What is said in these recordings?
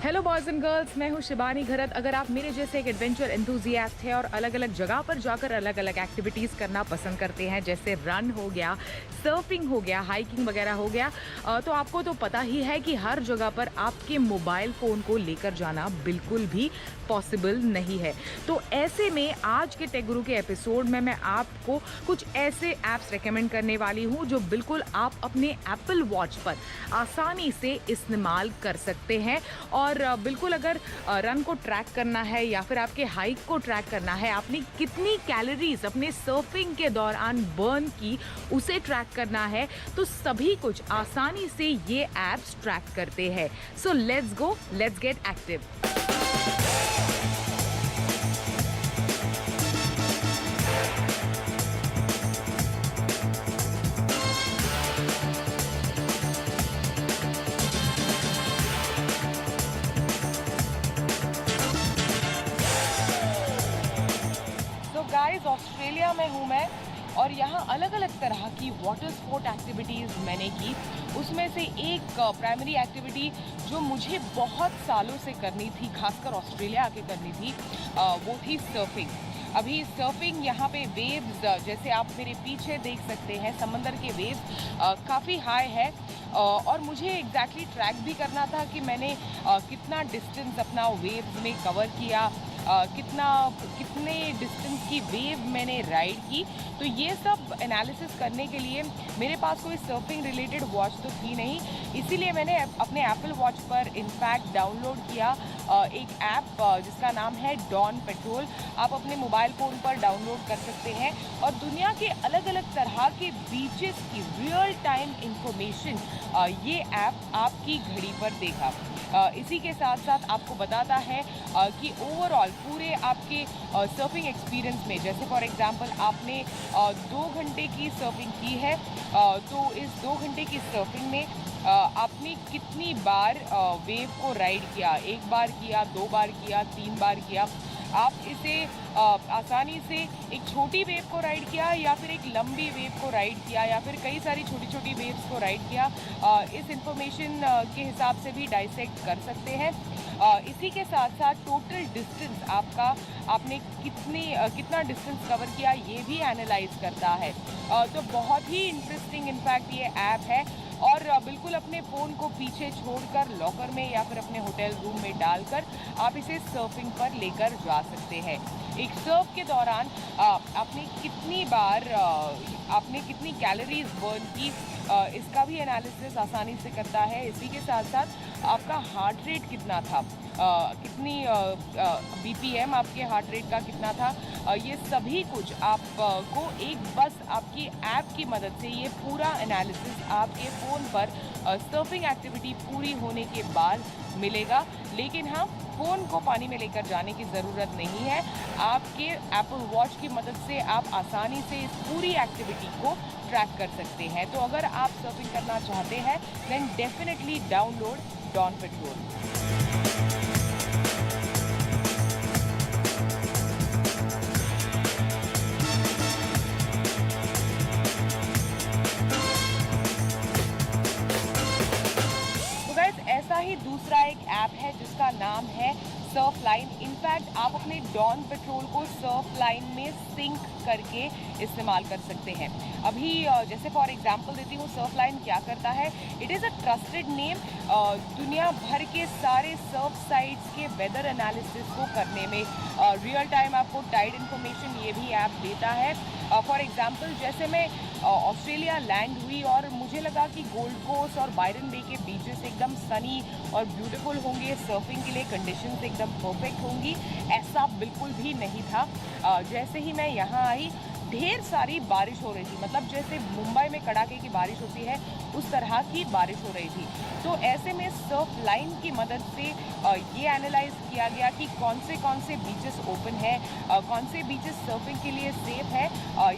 Hello boys and girls, मैं हूँ शिबानी घरत। अगर आप मेरे जैसे एक एडवेंचर एंथुजियास्ट हैं और अलग अलग जगह पर जाकर अलग अलग एक्टिविटीज़ करना पसंद करते हैं, जैसे रन हो गया, सर्फिंग हो गया, हाइकिंग वगैरह हो गया, तो आपको तो पता ही है कि हर जगह पर आपके मोबाइल फ़ोन को लेकर जाना बिल्कुल भी पॉसिबल नहीं है। तो ऐसे में आज के टेक गुरु के एपिसोड में मैं आपको कुछ ऐसे ऐप्स रेकमेंड करने वाली हूँ जो बिल्कुल आप अपने एप्पल वॉच पर आसानी से इस्तेमाल कर सकते हैं। और बिल्कुल अगर रन को ट्रैक करना है या फिर आपके हाइक को ट्रैक करना है, आपने कितनी कैलोरीज अपने सर्फिंग के दौरान बर्न की उसे ट्रैक करना है, तो सभी कुछ आसानी से ये ऐप्स ट्रैक करते हैं। So let's go, let's get active. Guys, Australia में हूँ मैं और यहाँ अलग अलग तरह की वाटर स्पोर्ट एक्टिविटीज़ मैंने की। उसमें से एक प्राइमरी एक्टिविटी जो मुझे बहुत सालों से करनी थी, खासकर ऑस्ट्रेलिया आके करनी थी, वो थी सर्फिंग। अभी सर्फिंग यहाँ पे वेव्स, जैसे आप मेरे पीछे देख सकते हैं, समंदर के वेव्स काफ़ी हाई है और मुझे एग्जैक्टली ट्रैक भी करना था कि मैंने कितना डिस्टेंस अपना वेव्स में कवर किया, कितने डिस्टेंस की वेव मैंने राइड की। तो ये सब एनालिसिस करने के लिए मेरे पास कोई सर्फिंग रिलेटेड वॉच तो थी नहीं, इसीलिए मैंने अपने एप्पल वॉच पर इनफैक्ट डाउनलोड किया एक ऐप जिसका नाम है डॉन पेट्रोल। आप अपने मोबाइल फ़ोन पर डाउनलोड कर सकते हैं और दुनिया के अलग अलग तरह के बीचेस की रियल टाइम इंफॉर्मेशन ये ऐप आपकी घड़ी पर देगा। इसी के साथ साथ आपको बताता है कि ओवरऑल पूरे आपके सर्फिंग एक्सपीरियंस में, जैसे फॉर एग्जांपल आपने 2 घंटे की सर्फिंग की है, तो इस 2 घंटे की सर्फिंग में आपने कितनी बार वेव को राइड किया, 1 बार किया, 2 बार किया, 3 बार किया। आप इसे आसानी से एक छोटी वेव को राइड किया या फिर एक लंबी वेव को राइड किया या फिर कई सारी छोटी छोटी वेव्स को राइड किया, इस इंफॉर्मेशन के हिसाब से भी डाइसेक्ट कर सकते हैं। इसी के साथ साथ टोटल डिस्टेंस आपने कितना डिस्टेंस कवर किया ये भी एनालाइज करता है। तो बहुत ही इंटरेस्टिंग इनफैक्ट ये ऐप है और बिल्कुल अपने फ़ोन को पीछे छोड़कर लॉकर में या फिर अपने होटल रूम में डालकर आप इसे सर्फिंग पर लेकर जा सकते हैं। एक सर्फ के दौरान आपने कितनी कैलोरीज बर्न की, इसका भी एनालिसिस आसानी से करता है। इसी के साथ साथ आपका हार्ट रेट कितना था, कितनी BPM आपके हार्ट रेट का कितना था, ये सभी कुछ आपको एक बस आपकी ऐप की मदद से ये पूरा एनालिसिस आपके फ़ोन पर सर्फिंग एक्टिविटी पूरी होने के बाद मिलेगा। लेकिन हाँ, फ़ोन को पानी में लेकर जाने की ज़रूरत नहीं है। आपके एप्पल वॉच की मदद से आप आसानी से इस पूरी एक्टिविटी को ट्रैक कर सकते हैं। तो अगर आप सर्फिंग करना चाहते हैं then definitely download dawn patrol. ऐसा ही दूसरा एक ऐप है जिसका नाम है सर्फ लाइन। इनफैक्ट आप अपने डॉन पेट्रोल को सर्फ लाइन में सिंक करके इस्तेमाल कर सकते हैं। अभी जैसे फॉर एग्जांपल देती हूँ, सर्फ लाइन क्या करता है, it is a trusted name. दुनिया भर के सारे सर्फ साइट्स के वेदर एनालिसिस को करने में रियल टाइम आपको टाइड इन्फॉर्मेशन ये भी ऐप देता है। फॉर एग्जांपल जैसे मैं ऑस्ट्रेलिया लैंड हुई और मुझे लगा कि गोल्ड कोस्ट और बायरन बे के बीचेस एकदम सनी और ब्यूटीफुल होंगे, सर्फिंग के लिए कंडीशंस एकदम परफेक्ट होंगी, ऐसा बिल्कुल भी नहीं था। जैसे ही मैं यहाँ आई ढेर सारी बारिश हो रही थी, मतलब जैसे मुंबई में कड़ाके की बारिश होती है उस तरह की बारिश हो रही थी। तो ऐसे में सर्फ लाइन की मदद से ये एनालाइज किया गया कि कौन से बीचेस ओपन है, कौन से बीचेस सर्फिंग के लिए सेफ है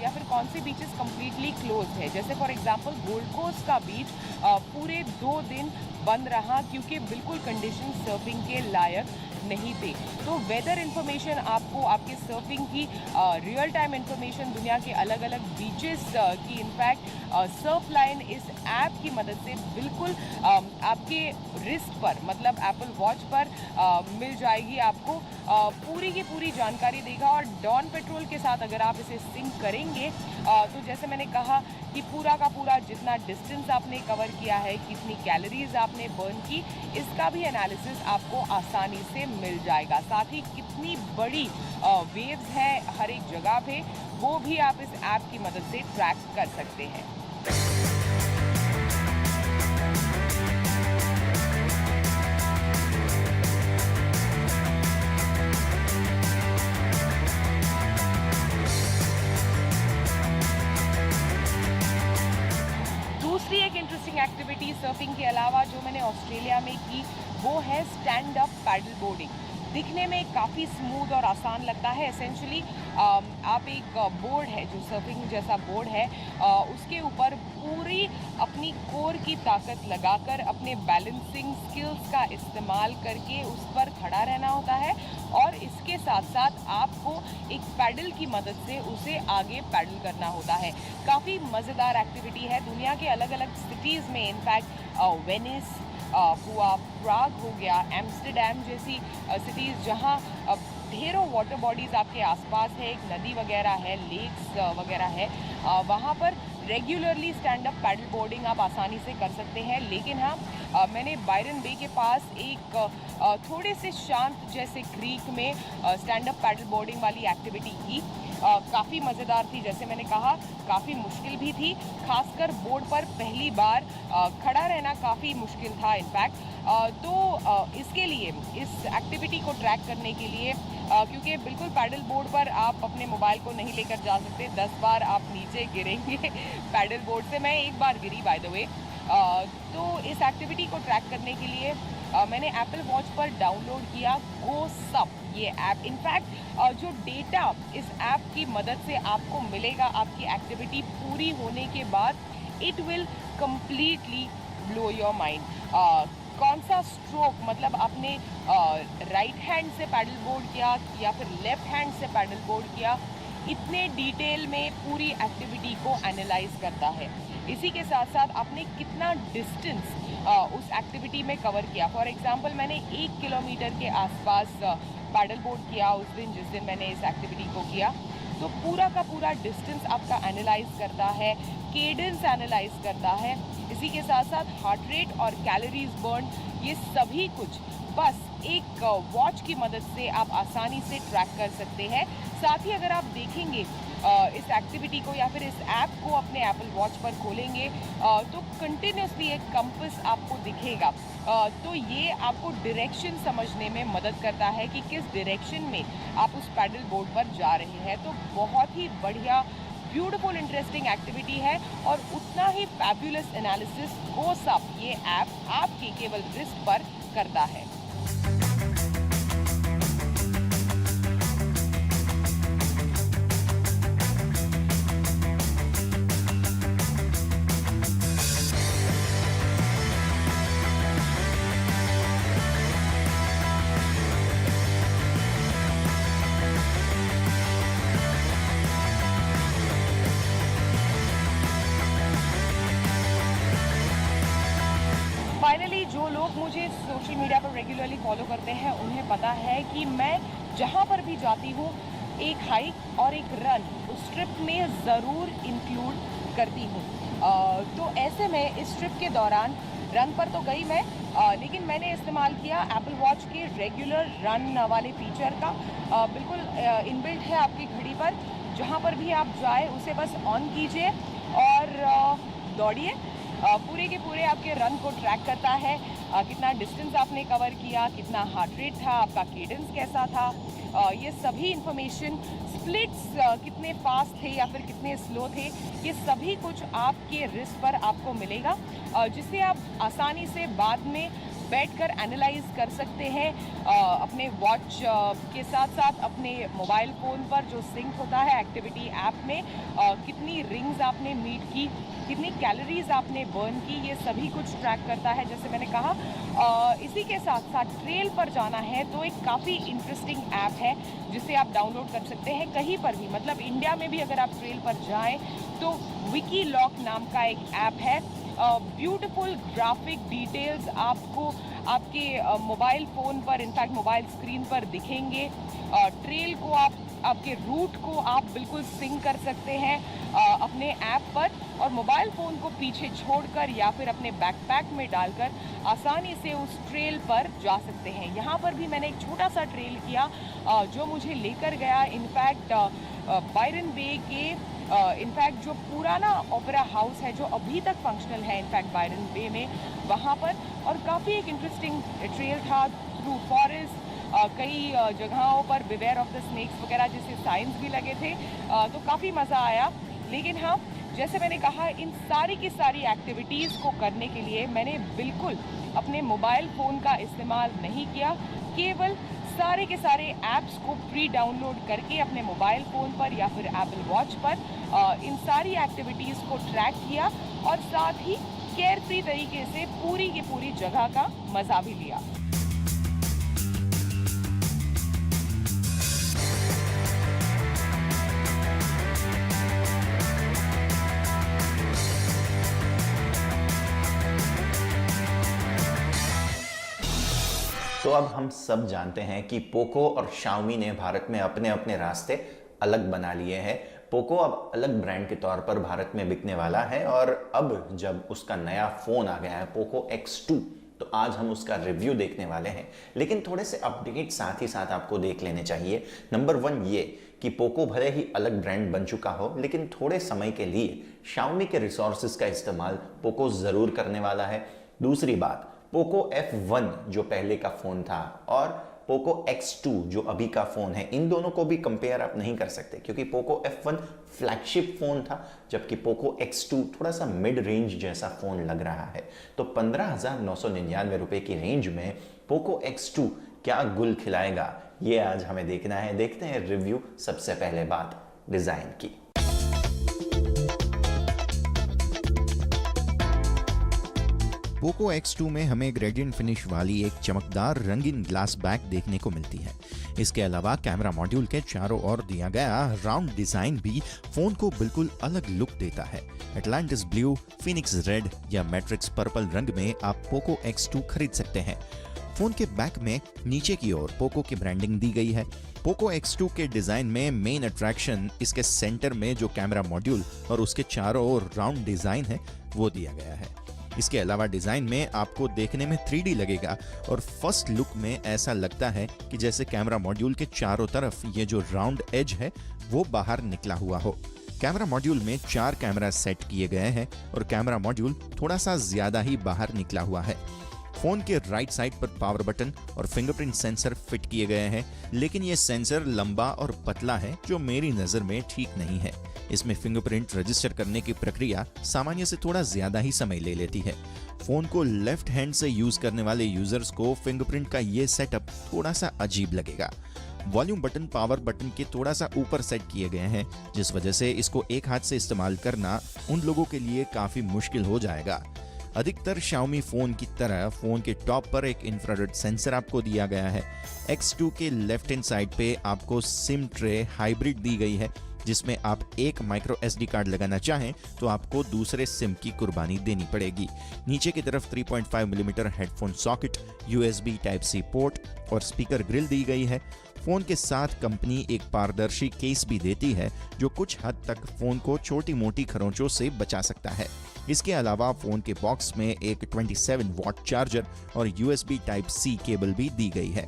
या फिर कौन से बीचेस कम्प्लीटली क्लोज है। जैसे फॉर एग्जांपल गोल्ड कोस्ट का बीच पूरे 2 दिन बंद रहा क्योंकि बिल्कुल कंडीशन सर्फिंग के लायक नहीं थे। तो वेदर इन्फॉर्मेशन आपको आपके सर्फिंग की रियल टाइम इन्फॉर्मेशन दुनिया के अलग अलग बीचेस की इनफैक्ट सर्फ लाइन इस ऐप की मदद से बिल्कुल आपके रिस्ट पर, मतलब एप्पल वॉच पर मिल जाएगी आपको। पूरी की पूरी जानकारी देगा। और डॉन पेट्रोल के साथ अगर आप इसे सिंक करेंगे तो जैसे मैंने कहा कि पूरा का पूरा जितना डिस्टेंस आपने कवर किया है, कितनी कैलोरीज आपने बर्न की, इसका भी एनालिसिस आपको आसानी से मिल जाएगा। साथ ही कितनी बड़ी वेव्स हैं हर एक जगह पे, वो भी आप इस ऐप की मदद से ट्रैक कर सकते हैं। दूसरी एक इंटरेस्टिंग एक्टिविटी सर्फिंग के अलावा जो मैंने ऑस्ट्रेलिया में की, वो है स्टैंड अप पैडल बोर्डिंग। दिखने में काफ़ी स्मूथ और आसान लगता है। एसेंशली आप एक बोर्ड है जो सर्फिंग जैसा बोर्ड है, उसके ऊपर पूरी अपनी कोर की ताकत लगाकर अपने बैलेंसिंग स्किल्स का इस्तेमाल करके उस पर खड़ा रहना होता है, और इसके साथ साथ आपको एक पैडल की मदद से उसे आगे पैडल करना होता है। काफ़ी मज़ेदार एक्टिविटी है। दुनिया के अलग अलग सिटीज़ में, इनफैक्ट वेनिस हुआ, प्राग हो गया, एम्स्टर्डम जैसी सिटीज़ जहाँ ढेरों वाटर बॉडीज़ आपके आसपास है, एक नदी वगैरह है, लेक्स वगैरह है, वहाँ पर regularly stand up paddle boarding आप आसानी से कर सकते हैं। लेकिन हाँ, मैंने बायरन बे के पास एक थोड़े से शांत जैसे क्रीक में स्टैंड अप पैडल बोर्डिंग वाली एक्टिविटी की। काफ़ी मज़ेदार थी। जैसे मैंने कहा, काफ़ी मुश्किल भी थी, खासकर बोर्ड पर पहली बार खड़ा रहना काफ़ी मुश्किल था इनफैक्ट। तो इसके लिए, इस एक्टिविटी को ट्रैक करने के लिए, क्योंकि बिल्कुल पैडल बोर्ड पर आप अपने मोबाइल को नहीं लेकर जा सकते, 10 बार आप नीचे गिरेंगे पैडल बोर्ड से। मैं एक बार गिरी बाय द वे। तो इस एक्टिविटी को ट्रैक करने के लिए मैंने एप्पल वॉच पर डाउनलोड किया GoSup ये ऐप। इनफैक्ट जो डेटा इस ऐप की मदद से आपको मिलेगा आपकी एक्टिविटी पूरी होने के बाद, it will completely blow your mind. कौन सा स्ट्रोक, मतलब आपने राइट हैंड से पैडल बोर्ड किया या फिर लेफ्ट हैंड से पैडल बोर्ड किया, इतने डिटेल में पूरी एक्टिविटी को एनालाइज करता है। इसी के साथ साथ आपने कितना डिस्टेंस उस एक्टिविटी में कवर किया। फॉर एग्जांपल, मैंने 1 किलोमीटर के आसपास पैडल बोर्ड किया उस दिन, जिस दिन मैंने इस एक्टिविटी को किया। तो पूरा का पूरा डिस्टेंस आपका एनालाइज करता है, केडेंस एनालाइज करता है। इसी के साथ साथ हार्ट रेट और कैलोरीज बर्न, ये सभी कुछ बस एक वॉच की मदद से आप आसानी से ट्रैक कर सकते हैं। साथ ही अगर आप देखेंगे इस एक्टिविटी को या फिर इस ऐप को अपने एप्पल वॉच पर खोलेंगे तो कंटिन्यूसली एक कंपास आपको दिखेगा। तो ये आपको डायरेक्शन समझने में मदद करता है कि किस डायरेक्शन में आप उस पैडल बोर्ड पर जा रहे हैं। तो बहुत ही बढ़िया, ब्यूटीफुल, इंटरेस्टिंग एक्टिविटी है, और उतना ही फैबुलस एनालिसिस GoSup ये ऐप आपके केवल रिस्ट पर करता है। फाइनली, जो लोग मुझे सोशल मीडिया पर रेगुलरली फॉलो करते हैं, उन्हें पता है कि मैं जहाँ पर भी जाती हूँ, एक हाइक और एक रन उस ट्रिप में ज़रूर इंक्लूड करती हूँ। तो ऐसे में इस ट्रिप के दौरान रन पर तो गई मैं, लेकिन मैंने इस्तेमाल किया एप्पल वॉच के रेगुलर रन वाले फीचर का। बिल्कुल इनबिल्ट है आपकी घड़ी पर, जहाँ पर भी आप जाए उसे बस ऑन कीजिए और दौड़िए। पूरे के पूरे आपके रन को ट्रैक करता है, कितना डिस्टेंस आपने कवर किया, कितना हार्ट रेट था, आपका केडेंस कैसा था, ये सभी इंफॉर्मेशन, स्प्लिट्स कितने फास्ट थे या फिर कितने स्लो थे, ये सभी कुछ आपके रिस्ट पर आपको मिलेगा, जिससे आप आसानी से बाद में बैठकर एनालाइज कर सकते हैं अपने वॉच के साथ साथ अपने मोबाइल फ़ोन पर जो सिंक होता है एक्टिविटी ऐप में, कितनी रिंग्स आपने मीट की, कितनी कैलोरीज आपने बर्न की, ये सभी कुछ ट्रैक करता है। जैसे मैंने कहा, इसी के साथ साथ ट्रेल पर जाना है तो एक काफ़ी इंटरेस्टिंग ऐप है जिसे आप डाउनलोड कर सकते हैं कहीं पर भी। मतलब इंडिया में भी अगर आप ट्रेल पर जाएं तो विकीलॉक नाम का एक ऐप है ब्यूटीफुल ग्राफिक डिटेल्स आपको आपके मोबाइल फ़ोन पर, इनफैक्ट मोबाइल स्क्रीन पर दिखेंगे। ट्रेल को आपके रूट को आप बिल्कुल सिंक कर सकते हैं अपने ऐप पर, और मोबाइल फ़ोन को पीछे छोड़कर या फिर अपने बैकपैक में डालकर आसानी से उस ट्रेल पर जा सकते हैं। यहाँ पर भी मैंने एक छोटा सा ट्रेल किया जो मुझे लेकर गया इनफैक्ट बायरन बे के इनफैक्ट जो पुराना ओपेरा हाउस है जो अभी तक फंक्शनल है इनफैक्ट बायरन बे में, वहाँ पर। और काफ़ी एक इंटरेस्टिंग ट्रेल था थ्रू फॉरेस्ट। कई जगहों पर बिवेयर ऑफ द स्नेक्स वगैरह जैसे साइंस भी लगे थे, तो काफ़ी मज़ा आया। लेकिन हाँ, जैसे मैंने कहा, इन सारी की सारी एक्टिविटीज़ को करने के लिए मैंने बिल्कुल अपने मोबाइल फ़ोन का इस्तेमाल नहीं किया, केवल सारे के सारे ऐप्स को प्री डाउनलोड करके अपने मोबाइल फ़ोन पर या फिर एप्पल वॉच पर इन सारी एक्टिविटीज़ को ट्रैक किया, और साथ ही केयर फ्री तरीके से पूरी की पूरी जगह का मज़ा भी लिया। तो अब हम सब जानते हैं कि पोको और शाओमी ने भारत में अपने अपने रास्ते अलग बना लिए हैं। पोको अब अलग ब्रांड के तौर पर भारत में बिकने वाला है, और अब जब उसका नया फोन आ गया है पोको X2, तो आज हम उसका रिव्यू देखने वाले हैं। लेकिन थोड़े से अपडेट साथ ही साथ आपको देख लेने चाहिए। नंबर 1 ये कि पोको भले ही अलग ब्रांड बन चुका हो, लेकिन थोड़े समय के लिए शाओमी के रिसोर्सेज का इस्तेमाल पोको जरूर करने वाला है। दूसरी बात, पोको F1 जो पहले का फोन था और पोको X2 जो अभी का फोन है, इन दोनों को भी कंपेयर आप नहीं कर सकते, क्योंकि पोको F1 फ्लैगशिप फोन था, जबकि पोको X2 थोड़ा सा मिड रेंज जैसा फोन लग रहा है। तो 15,999 रुपए की रेंज में पोको X2 क्या गुल खिलाएगा, ये आज हमें देखना है। देखते हैं रिव्यू। सबसे पहले बात डिजाइन की। पोको X2 में हमें ग्रेडियंट फिनिश वाली एक चमकदार रंगीन ग्लास बैक देखने को मिलती है। इसके अलावा कैमरा मॉड्यूल के चारों ओर दिया गया राउंड डिजाइन भी फोन को बिल्कुल अलग लुक देता है। एटलांटिस ब्लू, फिनिक्स रेड या मैट्रिक्स पर्पल रंग में आप पोको X2 खरीद सकते हैं। फोन के बैक में नीचे की ओर पोको की ब्रांडिंग दी गई है। पोको X2 के डिजाइन में मेन अट्रैक्शन इसके सेंटर में जो कैमरा मॉड्यूल और उसके चारों ओर राउंड डिजाइन है वो दिया गया है। इसके अलावा डिजाइन में आपको देखने में 3D लगेगा, और फर्स्ट लुक में ऐसा लगता है कि जैसे कैमरा मॉड्यूल के चारों तरफ ये जो राउंड एज है वो बाहर निकला हुआ हो। कैमरा मॉड्यूल में 4 कैमरा सेट किए गए हैं और कैमरा मॉड्यूल थोड़ा सा ज्यादा ही बाहर निकला हुआ है। फोन के राइट साइड पर पावर बटन और फिंगरप्रिंट सेंसर फिट किए गए हैं, लेकिन ये सेंसर लंबा और पतला है जो मेरी नजर में ठीक नहीं है। इसमें फिंगरप्रिंट रजिस्टर करने की प्रक्रिया सामान्य से थोड़ा ज्यादा ही समय ले लेती है। फोन को लेफ्ट हैंड से यूज करने वाले यूजर्स को फिंगरप्रिंट का ये सेटअप थोड़ा सा अजीब लगेगा। वॉल्यूम बटन पावर बटन के थोड़ा सा ऊपर सेट किए गए हैं, जिस वजह से इसको एक हाथ से इस्तेमाल करना उन लोगों के लिए काफी मुश्किल हो जाएगा। अधिकतर Xiaomi फोन की तरह फोन के टॉप पर एक इंफ्रारेड सेंसर आपको दिया गया है। X2 के लेफ्ट हैंड साइड पे आपको सिम ट्रे हाइब्रिड दी गई है, जिसमें आप एक माइक्रो SD कार्ड लगाना चाहें तो आपको दूसरे सिम की कुर्बानी देनी पड़ेगी। नीचे की तरफ 3.5 millimetre headphone socket, USB Type-C port और स्पीकर ग्रिल दी गई है। फोन के साथ कंपनी एक पारदर्शी केस भी देती है जो कुछ हद तक फोन को छोटी मोटी खरोंचों से बचा सकता है। इसके अलावा फोन के बॉक्स में एक 27 वॉट चार्जर और USB Type-C केबल भी दी गई है।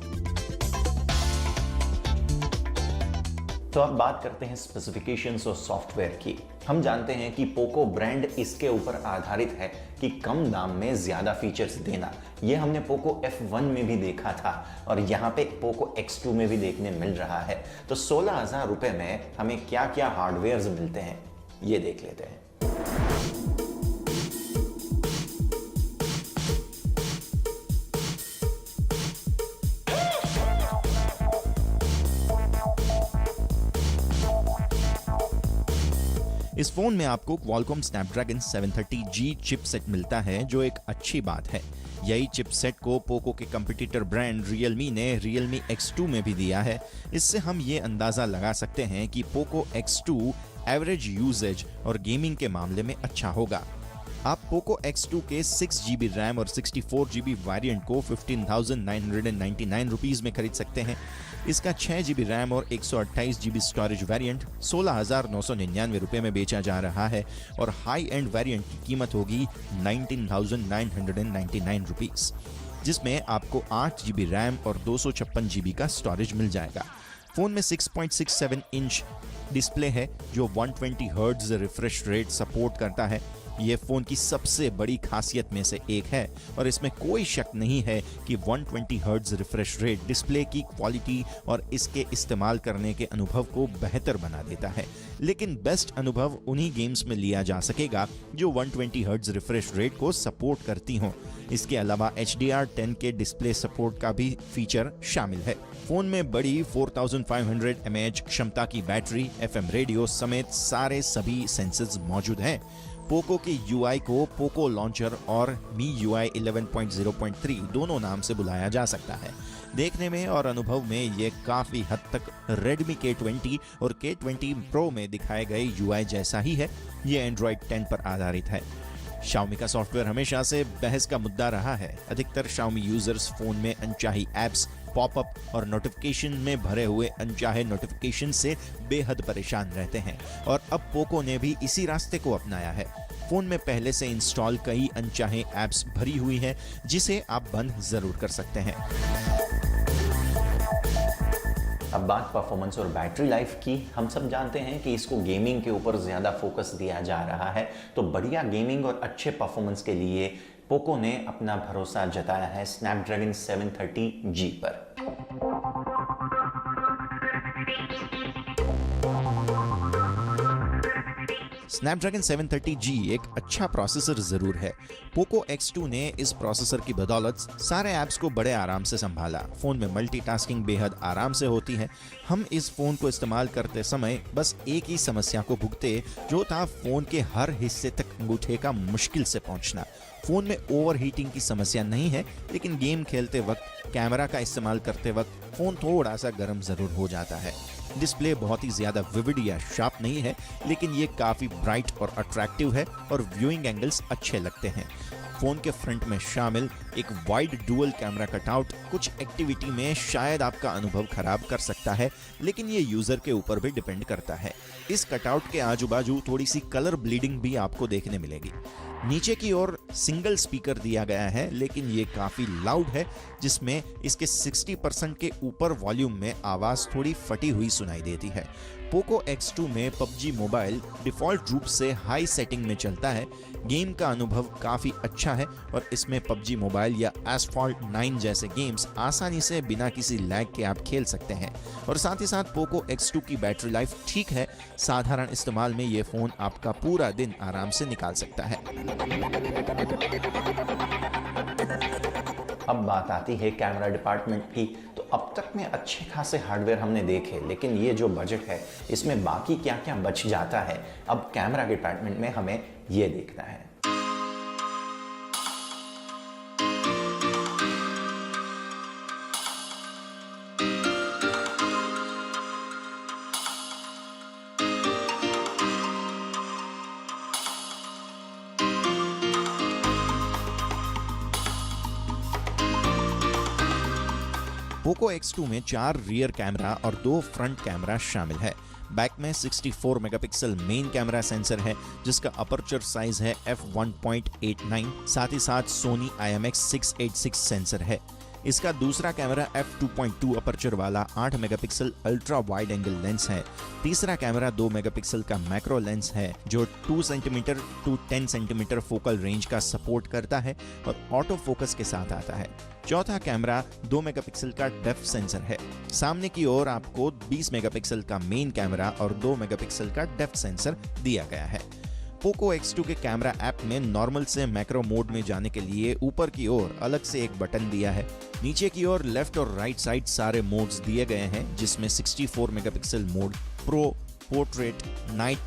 तो अब बात करते हैं स्पेसिफिकेशंस और सॉफ्टवेयर की। हम जानते हैं कि पोको ब्रांड इसके ऊपर आधारित है कि कम दाम में ज्यादा फीचर्स देना। यह हमने पोको F1 में भी देखा था और यहाँ पे पोको X2 में भी देखने मिल रहा है। तो 16,000 रुपए में हमें क्या क्या हार्डवेयर मिलते हैं ये देख लेते हैं। इस फोन में आपको Qualcomm Snapdragon 730G चिपसेट मिलता है, जो एक अच्छी बात है। यही चिपसेट को पोको के कंपटीटर ब्रांड Realme ने Realme X2 में भी दिया है। इससे हम ये अंदाजा लगा सकते हैं कि पोको X2 एवरेज यूजेज और गेमिंग के मामले में अच्छा होगा। आप पोको X2 के 6GB रैम और 64GB वेरिएंट को 15,999 रुपीस में खरीद सकते हैं। इसका 6GB रैम और 128GB स्टोरेज वेरिएंट 16,999 रुपये में बेचा जा रहा है और हाई एंड वेरिएंट की कीमत होगी 19,999 रुपीस, जिसमें आपको 8GB रैम और 256GB का स्टोरेज मिल जाएगा। फोन में 6.67 इंच डिस्प्ले है जो 120 हर्ट्ज रिफ्रेश रेट सपोर्ट करता है। ये फोन की सबसे बड़ी खासियत में से एक है और इसमें कोई शक नहीं है कि 120 हर्ट्ज रिफ्रेश रेट डिस्प्ले की क्वालिटी और इसके इस्तेमाल करने के अनुभव को बेहतर बना देता है। लेकिन बेस्ट अनुभव उन्हीं गेम्स में लिया जा सकेगा जो 120 हर्ट्ज रिफ्रेश रेट को सपोर्ट करती हों। इसके अलावा HDR10 के डिस्प्ले सपोर्ट का भी फीचर शामिल है। फोन में बड़ी 4500 mAh क्षमता की बैटरी, FM रेडियो समेत सभी सेंसर्स मौजूद हैं। पोको की UI को पोको लॉन्चर और MIUI 11.0.3 दोनों नाम से बुलाया जा सकता है। देखने में और अनुभव में ये काफी हद तक Redmi K20 और K20 Pro में दिखाए गए UI जैसा ही है। ये Android 10 पर आधारित है। Xiaomi का सॉफ्टवेयर हमेशा से बहस का मुद्दा रहा है। अधिकतर Xiaomi यूजर्स फोन में अनचाही एप्स, पॉपअप और नोटिफिकेशन में भरे हुए अनचाहे नोटिफिकेशन से बेहद परेशान रहते हैं और अब पोको ने भी इसी रास्ते को अपनाया है। फोन में पहले से इंस्टॉल कई अनचाहे एप्स भरी हुई हैं जिसे आप बंद जरूर कर सकते हैं। अब बात परफॉर्मेंस और बैटरी लाइफ की। हम सब जानते हैं कि इसको गेमिंग के ऊपर ज़्यादा फोकस दिया जा रहा है, तो बढ़िया गेमिंग और अच्छे परफॉर्मेंस के लिए पोको ने अपना भरोसा जताया है स्नैपड्रैगन 730G पर। स्नैपड्रैगन 730G एक अच्छा प्रोसेसर जरूर है। पोको X2 ने इस प्रोसेसर की बदौलत सारे ऐप्स को बड़े आराम से संभाला। फोन में मल्टीटास्किंग बेहद आराम से होती है। हम इस फोन को इस्तेमाल करते समय बस एक ही समस्या को भुगते, जो था फोन के हर हिस्से तक अंगूठे का मुश्किल से पहुंचना। फोन में ओवरहीटिंग की समस्या नहीं है, लेकिन गेम खेलते वक्त, कैमरा का इस्तेमाल करते वक्त फोन थोड़ा सा गर्म जरूर हो जाता है। डिस्प्ले बहुत ही ज्यादा विविड या शार्प नहीं है, लेकिन ये काफी ब्राइट और अट्रैक्टिव है और व्यूइंग एंगल्स अच्छे लगते हैं। फोन के फ्रंट में शामिल एक वाइड डुअल कैमरा कटआउट कुछ एक्टिविटी में शायद आपका अनुभव खराब कर सकता है, लेकिन ये यूजर के ऊपर भी डिपेंड करता है। इस कटआउट के आजू बाजू थोड़ी सी कलर ब्लीडिंग भी आपको देखने मिलेगी। नीचे की ओर सिंगल स्पीकर दिया गया है, लेकिन ये काफी लाउड है, जिसमें इसके 60% के ऊपर वॉल्यूम में आवाज थोड़ी फटी हुई सुनाई देती है। पोको X2 में PUBG मोबाइल डिफॉल्ट रूप से हाई सेटिंग में चलता है। गेम का अनुभव काफी अच्छा है और इसमें PUBG मोबाइल या Asphalt 9 जैसे गेम्स आसानी से बिना किसी लैग के आप खेल सकते हैं। और साथ ही साथ पोको X2 की बैटरी लाइफ ठीक है। साधारण इस्तेमाल में ये फोन आपका पूरा दिन आराम से निकाल सकता है। अब बात आती है कैमरा डिपार्टमेंट की। तो अब तक में अच्छे खासे हार्डवेयर हमने देखे, लेकिन ये जो बजट है इसमें बाकी क्या क्या बच जाता है, अब कैमरा डिपार्टमेंट में हमें ये देखना है। पोको X2 में 4 रियर कैमरा और 2 फ्रंट कैमरा शामिल है। बैक में 64 मेगापिक्सल मेन कैमरा सेंसर है, जिसका अपर्चर साइज है f1.89। साथ ही साथ सोनी IMX686 सेंसर है। इसका दूसरा कैमरा f2.2 अपर्चर वाला 8 megapixel ultra wide angle lens है। तीसरा कैमरा 2 मेगापिक्सल का मैक्रो लेंस है, जो 2 centimetre to 10 centimetre focal range का सपोर्ट करता है और ऑटो फोकस के साथ आता है। चौथा कैमरा 2 मेगापिक्सल का डेप्थ सेंसर है। सामने की ओर आपको 20 मेगापिक्सल का मेन कैमरा और 2 मेगापिक्सल का डेप्थ सेंसर दिया गया है। पोको X2 के कैमरा ऐप में नॉर्मल से मैक्रो मोड में जाने के लिए ऊपर की ओर अलग से एक बटन दिया है। नीचे की ओर लेफ्ट और राइट साइड सारे मोड्स दिए गए हैं, जिसमें 64 megapixel mode, pro, portrait, night,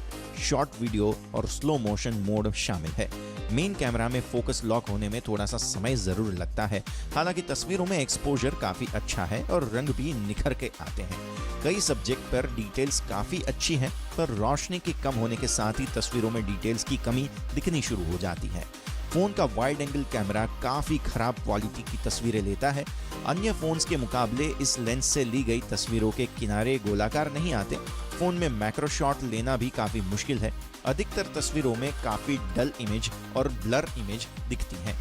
short video और स्लो मोशन मोड शामिल है। मेन कैमरा में फोकस लॉक होने में थोड़ा सा समय जरूर लगता है, हालांकि तस्वीरों में एक्सपोजर काफी अच्छा है और रंग भी निखर के आते हैं। कई सब्जेक्ट पर डिटेल्स काफी अच्छी हैं, पर रोशनी के कम होने के साथ ही तस्वीरों में डिटेल्स की कमी दिखनी शुरू हो जाती है। फोन का वाइड एंगल कैमरा काफी खराब क्वालिटी की तस्वीरें लेता है। अन्य फोन्स के मुकाबले इस लेंस से ली गई तस्वीरों के किनारे गोलाकार नहीं आते। फोन में मैक्रो शॉट लेना भी काफी मुश्किल है। अधिकतर तस्वीरों में काफी डल इमेज और ब्लर इमेज दिखती हैं।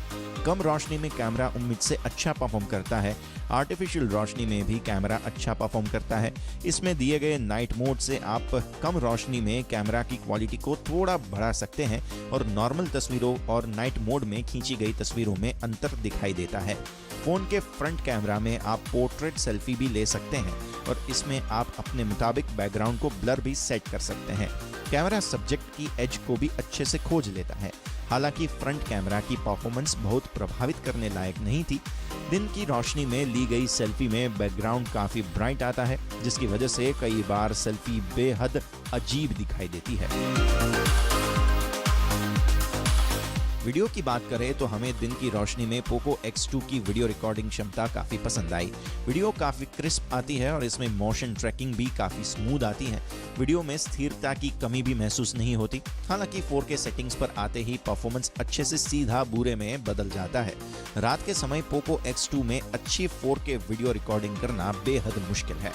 कम रोशनी में कैमरा उम्मीद से अच्छा परफॉर्म करता है। आर्टिफिशियल रोशनी में भी कैमरा अच्छा परफॉर्म करता है। इसमें दिए गए नाइट मोड से आप कम रोशनी में कैमरा की क्वालिटी को थोड़ा बढ़ा सकते हैं और नॉर्मल तस्वीरों और नाइट मोड में खींची गई तस्वीरों में अंतर दिखाई देता है। फोन के फ्रंट कैमरा में आप पोर्ट्रेट सेल्फी भी ले सकते हैं और इसमें आप अपने मुताबिक बैकग्राउंड को ब्लर भी सेट कर सकते हैं। कैमरा सब्जेक्ट की एज को भी अच्छे से खोज लेता है। हालांकि फ्रंट कैमरा की परफॉर्मेंस बहुत प्रभावित करने लायक नहीं थी। दिन की रोशनी में ली गई सेल्फी में बैकग्राउंड काफी ब्राइट आता है, जिसकी वजह से कई बार सेल्फी बेहद अजीब दिखाई देती है। वीडियो की बात करें तो हमें दिन की रोशनी में पोको X2 की वीडियो रिकॉर्डिंग क्षमता काफी पसंद आई। वीडियो काफी क्रिस्प आती है और इसमें मोशन ट्रैकिंग भी काफी स्मूथ आती है। वीडियो में स्थिरता की कमी भी महसूस नहीं होती। हालांकि 4K सेटिंग्स पर आते ही परफॉर्मेंस अच्छे से सीधा बुरे में बदल जाता है। रात के समय पोको X2 में अच्छी 4K वीडियो रिकॉर्डिंग करना बेहद मुश्किल है।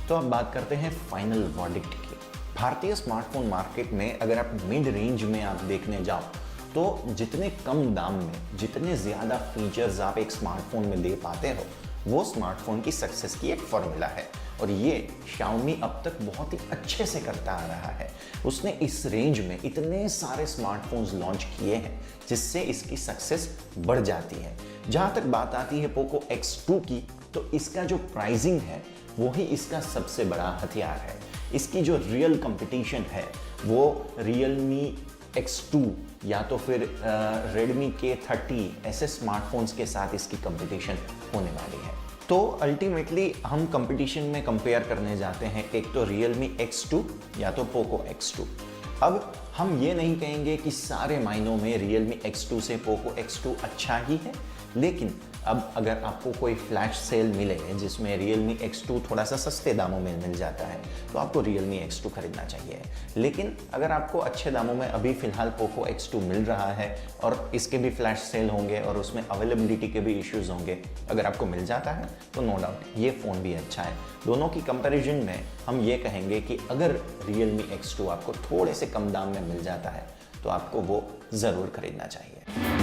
तो अब बात करते हैं फाइनल वर्डिक्ट की। भारतीय स्मार्टफोन मार्केट में अगर आप मिड रेंज में आप देखने जाओ तो जितने कम दाम में जितने ज़्यादा फीचर्स आप एक स्मार्टफोन में दे पाते हो, वो स्मार्टफोन की सक्सेस की एक फॉर्मूला है। और ये Xiaomi अब तक बहुत ही अच्छे से करता आ रहा है। उसने इस रेंज में इतने सारे स्मार्टफोन्स लॉन्च किए हैं जिससे इसकी सक्सेस बढ़ जाती है। जहाँ तक बात आती है पोको X2 की, तो इसका जो प्राइसिंग है वो ही इसका सबसे बड़ा हथियार है। इसकी जो रियल कंपटीशन है वो Realme X2 या तो फिर Redmi K30 ऐसे स्मार्टफोन्स के साथ इसकी कंपटीशन होने वाली है। तो अल्टीमेटली हम कंपटीशन में कंपेयर करने जाते हैं एक तो Realme X2 या तो पोको X2। अब हम ये नहीं कहेंगे कि सारे मायनों में Realme X2 से पोको X2 अच्छा ही है, लेकिन अब अगर आपको कोई फ्लैश सेल मिले जिसमें Realme X2 थोड़ा सा सस्ते दामों में मिल जाता है तो आपको Realme X2 खरीदना चाहिए। लेकिन अगर आपको अच्छे दामों में अभी फ़िलहाल पोको X2 मिल रहा है और इसके भी फ्लैश सेल होंगे और उसमें अवेलेबिलिटी के भी इश्यूज़ होंगे, अगर आपको मिल जाता है तो नो डाउट ये फ़ोन भी अच्छा है। दोनों की कंपैरिजन में हम ये कहेंगे कि अगर Realme X2 आपको थोड़े से कम दाम में मिल जाता है तो आपको वो ज़रूर खरीदना चाहिए।